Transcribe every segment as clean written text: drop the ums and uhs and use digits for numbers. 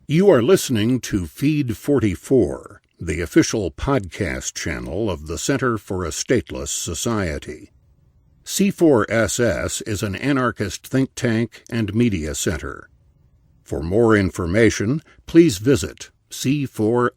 You are listening to Feed 44, the official podcast channel of the Center for a Stateless Society. C4SS is an anarchist think tank and media center. For more information, please visit c4ss.org.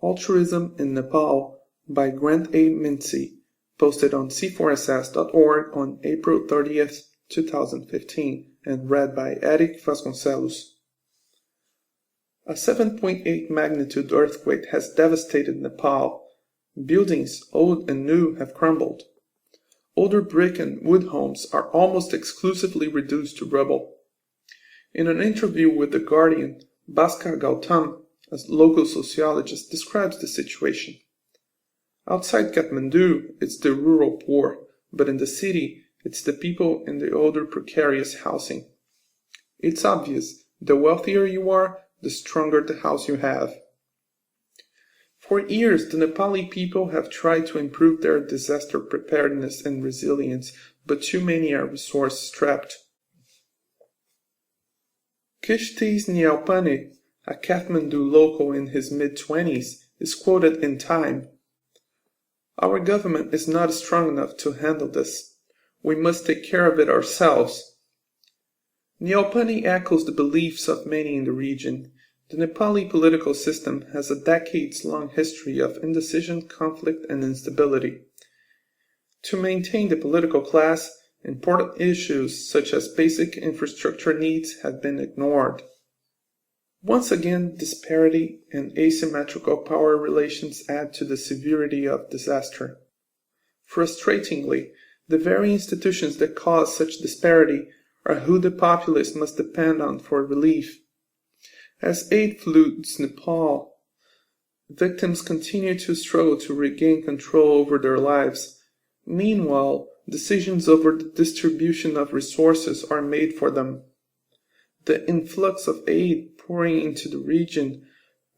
Altruism in Nepal by Grant A. Mincy, posted on c4ss.org on April 30th, 2015, and read by Erick Vasconcelos. A 7.8 magnitude earthquake has devastated Nepal. Buildings, old and new, have crumbled. Older brick and wood homes are almost exclusively reduced to rubble. In an interview with The Guardian, Vasconcelos, a local sociologist, describes the situation. Outside Kathmandu, it's the rural poor, but in the city, it's the people in the older precarious housing. It's obvious, the wealthier you are, the stronger the house you have. For years, the Nepali people have tried to improve their disaster preparedness and resilience, but too many are resource-strapped. Kishtis Nyalpane, a Kathmandu local in his mid-20s, is quoted in Time. "Our government is not strong enough to handle this. We must take care of it ourselves." Nyalpane echoes the beliefs of many in the region. The Nepali political system has a decades-long history of indecision, conflict, and instability. To maintain the political class, important issues such as basic infrastructure needs have been ignored. Once again, disparity and asymmetrical power relations add to the severity of disaster. Frustratingly, the very institutions that cause such disparity are who the populace must depend on for relief. As aid floods Nepal, victims continue to struggle to regain control over their lives. Meanwhile, decisions over the distribution of resources are made for them. The influx of aid pouring into the region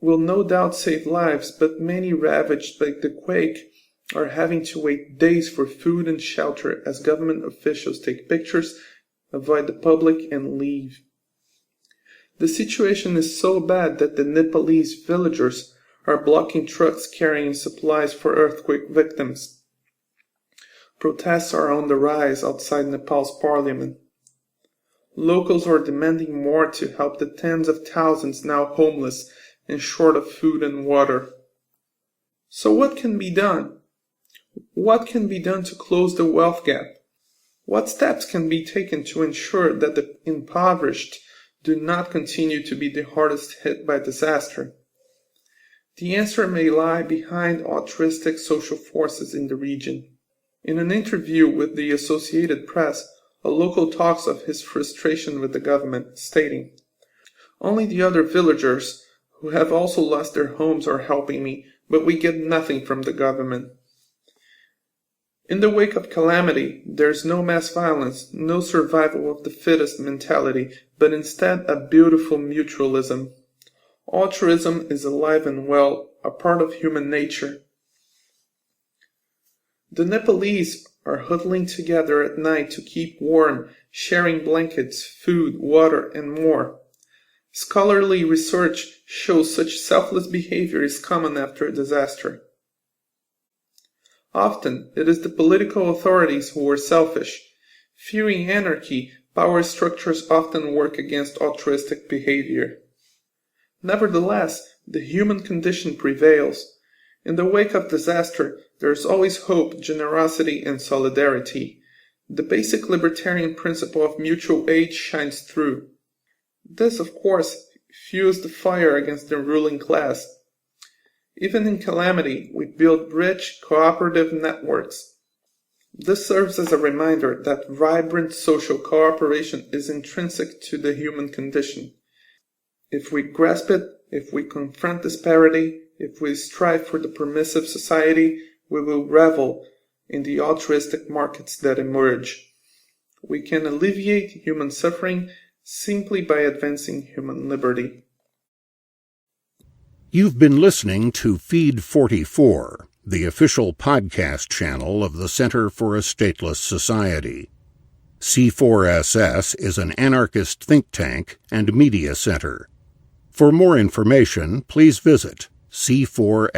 will no doubt save lives, but many ravaged by the quake are having to wait days for food and shelter as government officials take pictures, avoid the public, and leave. The situation is so bad that the Nepalese villagers are blocking trucks carrying supplies for earthquake victims. Protests are on the rise outside Nepal's parliament. Locals are demanding more to help the tens of thousands now homeless and short of food and water. So what can be done? What can be done to close the wealth gap? What steps can be taken to ensure that the impoverished do not continue to be the hardest hit by disaster? The answer may lie behind altruistic social forces in the region. In an interview with the Associated Press, a local talks of his frustration with the government, stating, "Only the other villagers, who have also lost their homes, are helping me, but we get nothing from the government." In the wake of calamity, there is no mass violence, no survival of the fittest mentality, but instead a beautiful mutualism. Altruism is alive and well, a part of human nature. The Nepalese are huddling together at night to keep warm, sharing blankets, food, water, and more. Scholarly research shows such selfless behavior is common after a disaster. Often, it is the political authorities who are selfish. Fearing anarchy, power structures often work against altruistic behavior. Nevertheless, the human condition prevails. In the wake of disaster, there is always hope, generosity, and solidarity. The basic libertarian principle of mutual aid shines through. This, of course, fuels the fire against the ruling class. Even in calamity, we build rich, cooperative networks. This serves as a reminder that vibrant social cooperation is intrinsic to the human condition. If we grasp it, if we confront disparity, if we strive for the permissive society, we will revel in the altruistic markets that emerge. We can alleviate human suffering simply by advancing human liberty. You've been listening to Feed 44, the official podcast channel of the Center for a Stateless Society. C4SS is an anarchist think tank and media center. For more information, please visit c4ss.org.